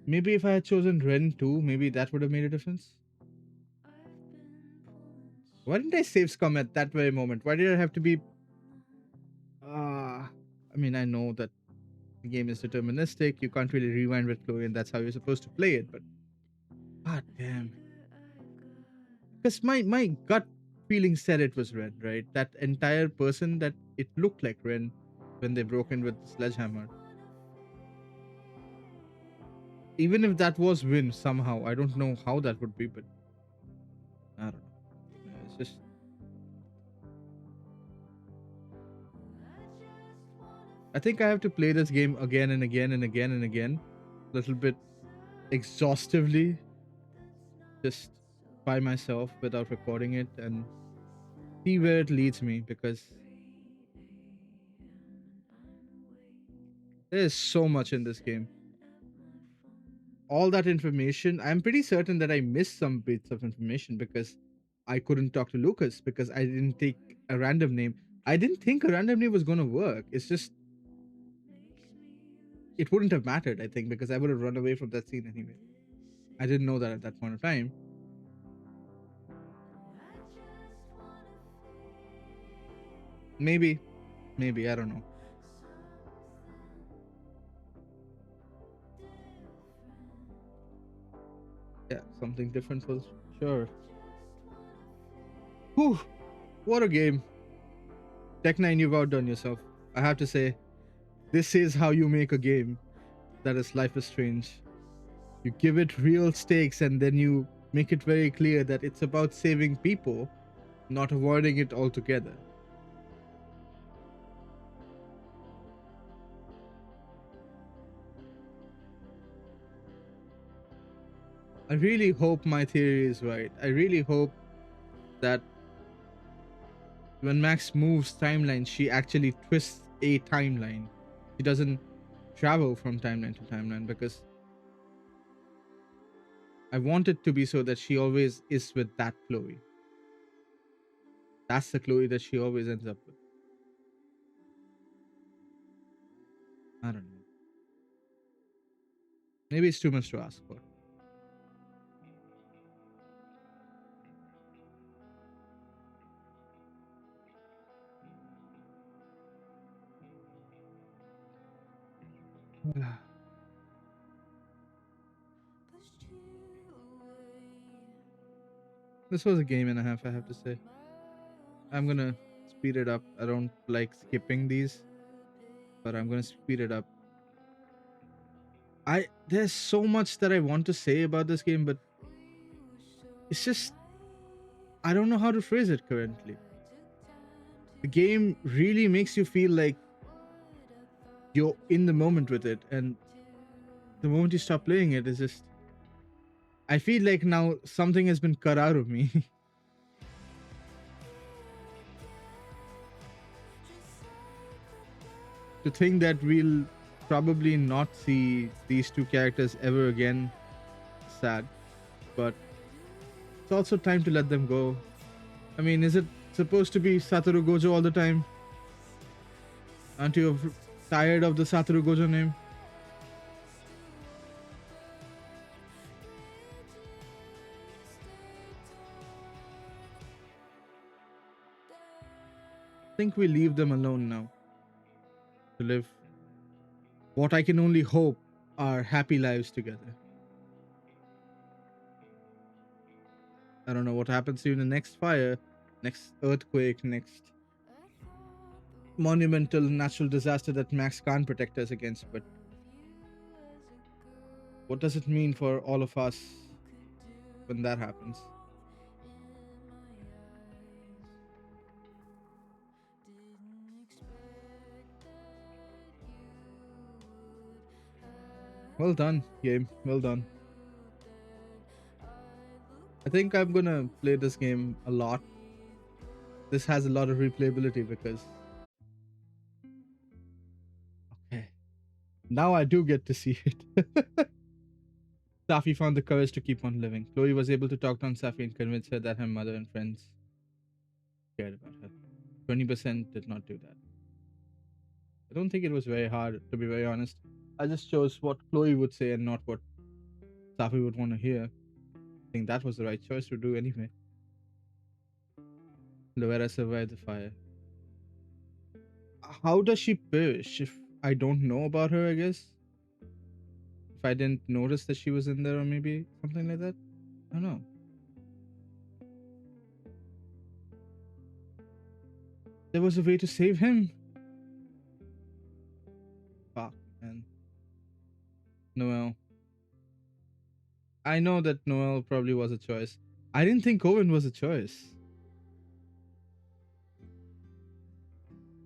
Maybe if I had chosen Ren too, maybe that would have made a difference. Why didn't I save Scum at that very moment? Why did it have to be... I mean, I know that the game is deterministic. You can't really rewind with Chloe, and that's how you're supposed to play it, but... God damn. Because my gut feeling said it was Ren, right? That entire person, that it looked like Ren when they broke in with the sledgehammer. Even if that was Win somehow, I don't know how that would be, but... I don't know. It's just... I think I have to play this game again and again and again and again. A little bit exhaustively. Just by myself without recording it and see where it leads me, because there is so much in this game. All that information, I'm pretty certain that I missed some bits of information because I couldn't talk to Lucas because I didn't take a random name. I didn't think a random name was going to work. It's just, it wouldn't have mattered, I think, because I would have run away from that scene anyway. I didn't know that at that point of time. Maybe, I don't know. Yeah, something different for sure. Whew, what a game. Tech9, you've outdone yourself. I have to say, this is how you make a game that is Life is Strange. You give it real stakes and then you make it very clear that it's about saving people, not avoiding it altogether. I really hope my theory is right. I really hope that when Max moves timeline, she actually twists a timeline. She doesn't travel from timeline to timeline, because I want it to be so that she always is with that Chloe. That's the Chloe that she always ends up with. I don't know. Maybe it's too much to ask for. This was a game and a half, I have to say. I'm gonna speed it up. I don't like skipping these, but I'm gonna speed it up. There's so much that I want to say about this game, but it's just I don't know how to phrase it currently. The game really makes you feel like you're in the moment with it, and the moment you stop playing it, is just I feel like now something has been cut out of me. To think that we'll probably not see these two characters ever again, sad, but it's also time to let them go. I mean, is it supposed to be Satoru Gojo all the time? Aren't you tired of the Satoru Gojo name? I think we leave them alone now to live what I can only hope are happy lives together. I don't know what happens to you in the next fire, next earthquake, next monumental natural disaster that Max can't protect us against, but what does it mean for all of us when that happens? Well done, game. Well done. I think I'm gonna play this game a lot. This has a lot of replayability because... Okay. Now I do get to see it. Safi found the courage to keep on living. Chloe was able to talk down Safi and convince her that her mother and friends cared about her. 20% did not do that. I don't think it was very hard, to be very honest. I just chose what Chloe would say and not what Safi would want to hear. I think that was the right choice to do anyway. Loera survived the fire. How does she perish if I don't know about her, I guess? If I didn't notice that she was in there, or maybe something like that? I don't know. There was a way to save him. Fuck, man. Noel. I know that Noel probably was a choice. I didn't think Owen was a choice.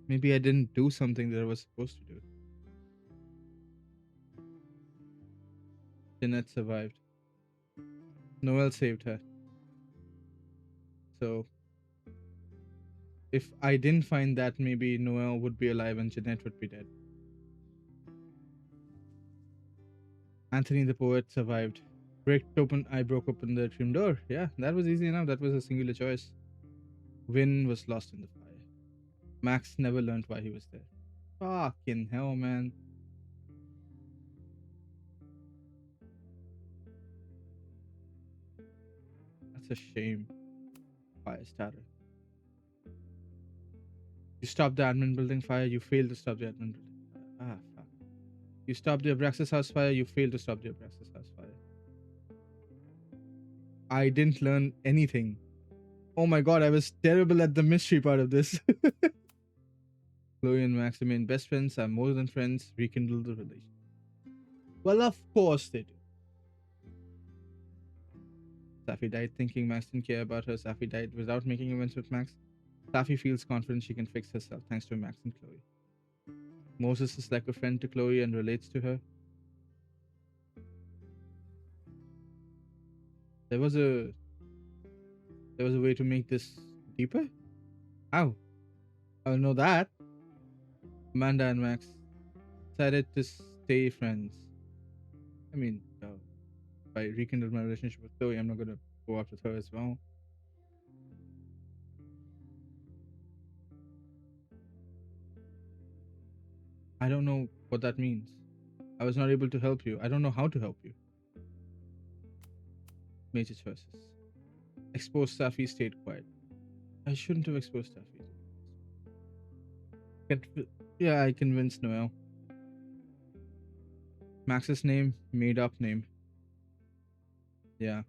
Maybe I didn't do something that I was supposed to do. Jeanette survived. Noel saved her. So, if I didn't find that, maybe Noel would be alive and Jeanette would be dead. Anthony the poet survived. I broke open the trim door. Yeah, that was easy enough. That was a singular choice. Vin was lost in the fire. Max never learned why he was there. Fucking hell, man. That's a shame. Fire starter. You stopped the admin building fire. You failed to stop the admin building fire. Ah, fuck. You stopped the Abraxas house fire. You failed to stop the Abraxas house fire. I didn't learn anything. Oh my god, I was terrible at the mystery part of this. Chloe and Max remain best friends, are more than friends, rekindle the relationship. Well, of course they do. Safi died thinking Max didn't care about her. Safi died without making events with Max. Safi feels confident she can fix herself thanks to Max and Chloe. Moses is like a friend to Chloe and relates to her. There was a way to make this deeper? How? I know that. Amanda and Max decided to stay friends. I mean, if I rekindle my relationship with Chloe, I'm not gonna go out with her as well. I don't know what that means. I was not able to help you. I don't know how to help you. Major choices. Exposed Safi stayed quiet. I shouldn't have exposed Safi. Yeah, I convinced Noel. Max's name, made up name. Yeah.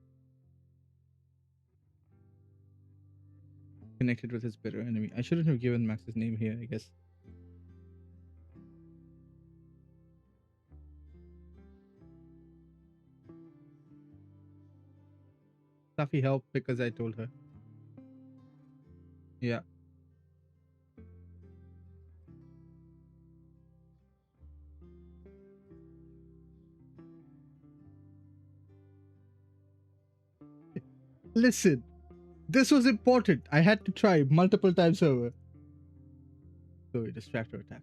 Connected with his bitter enemy. I shouldn't have given Max's name here, I guess. Safi helped because I told her. Yeah. Listen, this was important. I had to try multiple times over. So distractor attack.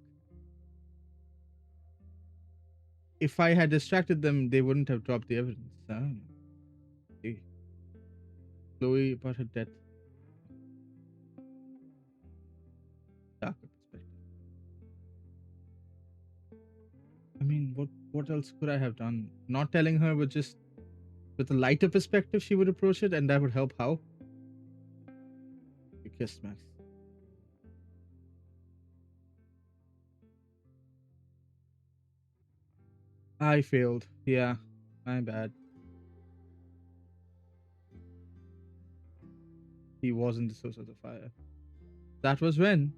If I had distracted them, they wouldn't have dropped the evidence. See. Chloe about her death. Darker perspective. I mean, what else could I have done? Not telling her would just with a lighter perspective she would approach it, and that would help. How? You kissed Max. I failed. Yeah, my bad. He wasn't the source of the fire. That was when.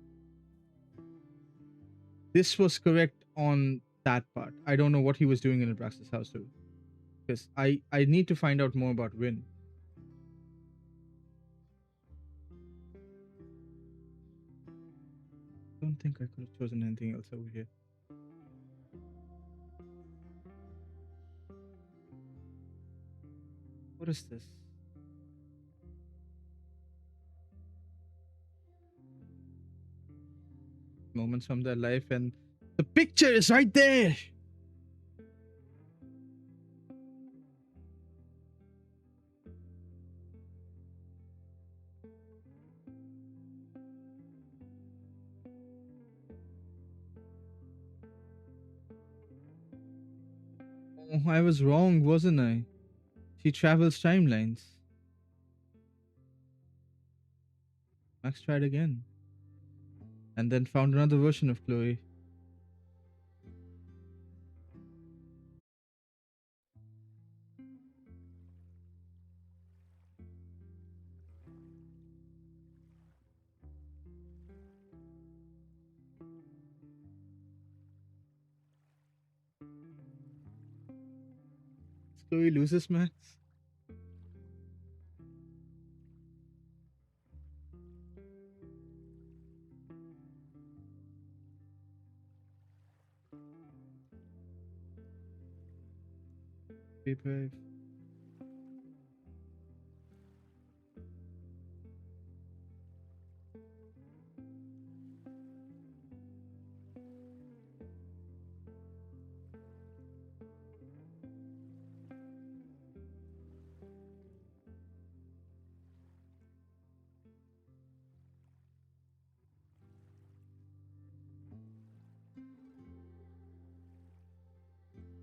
This was correct on that part. I don't know what he was doing in Abraxas' house too. Because I need to find out more about Win. I don't think I could have chosen anything else over here. What is this? Moments from their life, and the picture is right there. Oh, I was wrong, wasn't I? She travels timelines. Max tried again. And then found another version of Chloe. Chloe loses Max. Be brave.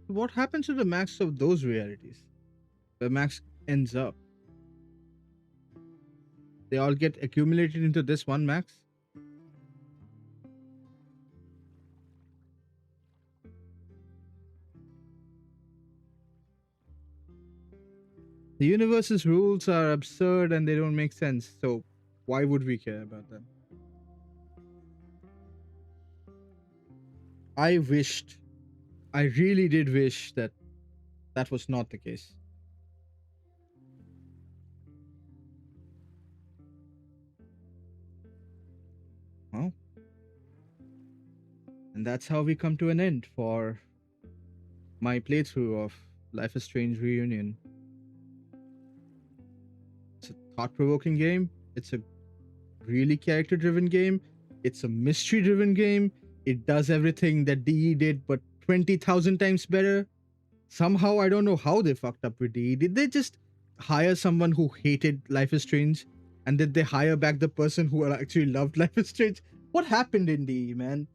What happens to the Max of those realities? Where Max ends up? They all get accumulated into this one Max? The universe's rules are absurd and they don't make sense, so why would we care about them? I really did wish that that was not the case. Huh? And that's how we come to an end for my playthrough of Life is Strange Reunion. It's a thought-provoking game. It's a really character-driven game. It's a mystery-driven game. It does everything that DE did, but 20,000 times better. Somehow, I don't know how they fucked up with DE. Did they just hire someone who hated Life is Strange? And did they hire back the person who actually loved Life is Strange? What happened in DE, man?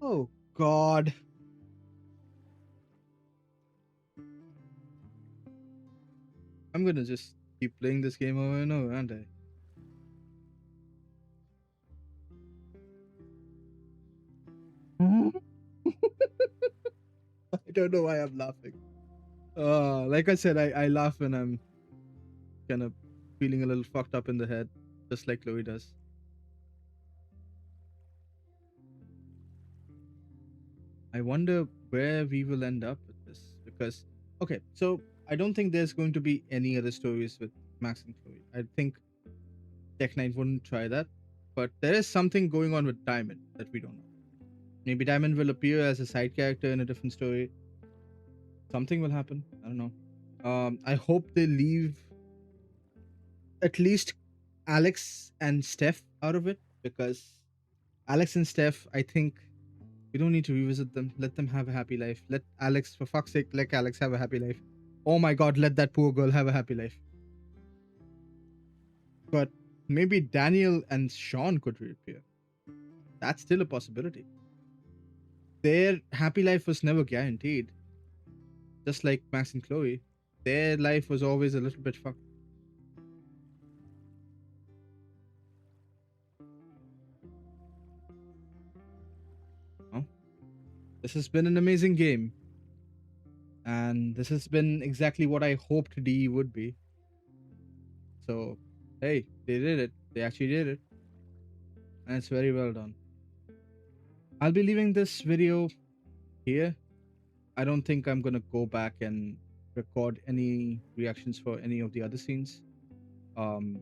Oh, God. I'm gonna just keep playing this game over and over, aren't I? I don't know why I'm laughing. Like I said, I laugh when I'm kind of feeling a little fucked up in the head, just like Chloe does. I wonder where we will end up with this, because okay, so I don't think there's going to be any other stories with Max and Chloe. I think Tech Knight wouldn't try that, but there is something going on with Diamond that we don't know. Maybe Diamond will appear as a side character in a different story. Something will happen. I don't know. I hope they leave at least Alex and Steph out of it, because Alex and Steph, I think we don't need to revisit them. Let them have a happy life. Let Alex, for fuck's sake, let Alex have a happy life. Oh my God, let that poor girl have a happy life. But maybe Daniel and Sean could reappear. That's still a possibility. Their happy life was never guaranteed. Just like Max and Chloe, their life was always a little bit fucked. Oh. This has been an amazing game. And this has been exactly what I hoped DE would be. So, hey, they did it. They actually did it. And it's very well done. I'll be leaving this video here. I don't think I'm gonna go back and record any reactions for any of the other scenes. I'm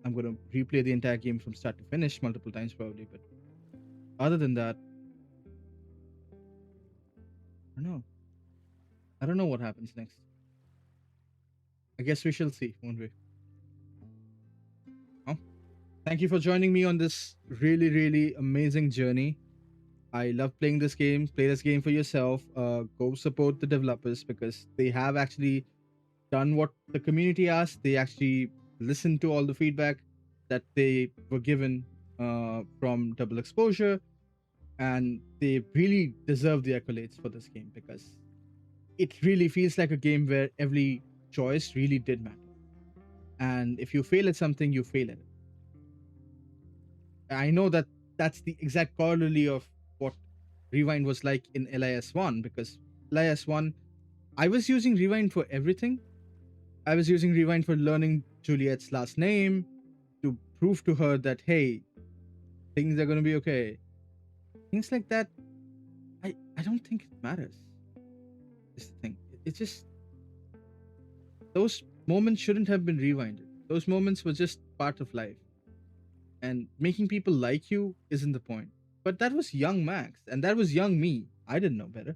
gonna replay the entire game from start to finish multiple times probably, but other than that, I don't know what happens next. I guess we shall see, won't we? Oh, thank you for joining me on this really, really amazing journey. I love playing this game. Play this game for yourself. Go support the developers, because they have actually done what the community asked. They actually listened to all the feedback that they were given from Double Exposure, and they really deserve the accolades for this game, because it really feels like a game where every choice really did matter. And if you fail at something, you fail at it. I know that that's the exact corollary of what Rewind was like in LIS1, because LIS1, I was using Rewind for everything. I was using Rewind for learning Juliet's last name, to prove to her that, hey, things are going to be okay. Things like that, I don't think it matters. Is the thing. It's just, those moments shouldn't have been rewinded. Those moments were just part of life. And making people like you isn't the point. But that was young Max, and that was young me. I didn't know better.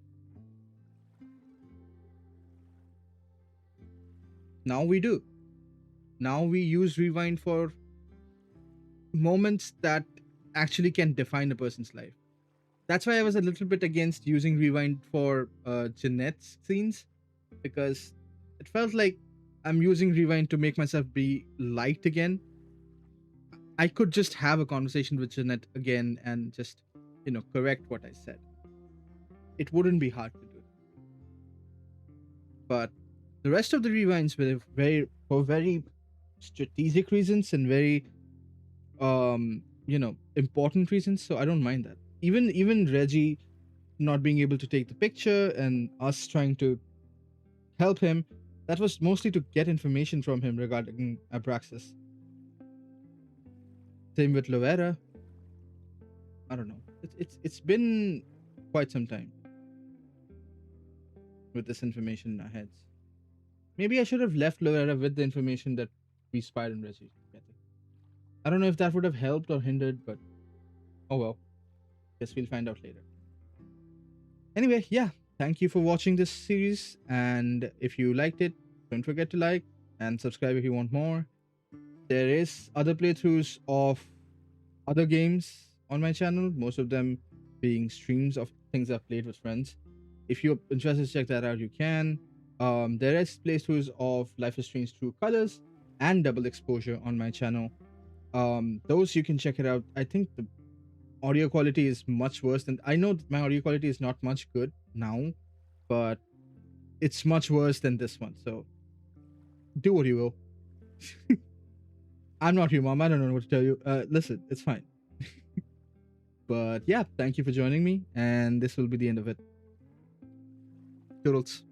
Now we do. Now we use Rewind for moments that actually can define a person's life. That's why I was a little bit against using Rewind for Jeanette's scenes, because it felt like I'm using Rewind to make myself be liked again. I could just have a conversation with Jeanette again and just, correct what I said. It wouldn't be hard to do. But the rest of the rewinds were for very strategic reasons and very, important reasons. So I don't mind that. Even Reggie not being able to take the picture and us trying to help him, that was mostly to get information from him regarding Abraxas. Same with Loera. I don't know. It's been quite some time with this information in our heads. Maybe I should have left Loera with the information that we spied on Reggie. I don't know if that would have helped or hindered, but oh well. Guess we'll find out later. Anyway, yeah. Thank you for watching this series, and if you liked it, don't forget to like and subscribe if you want more. There is other playthroughs of other games on my channel, most of them being streams of things I've played with friends. If you're interested to check that out, you can. There is playthroughs of Life is Strange True Colors and Double Exposure on my channel. Those you can check it out. I think the audio quality is much worse than, I know that my audio quality is not much good now, but it's much worse than this one. So do what you will. I'm not your mom. I don't know what to tell you. Listen, it's fine. But yeah, thank you for joining me, and this will be the end of it. Toodles.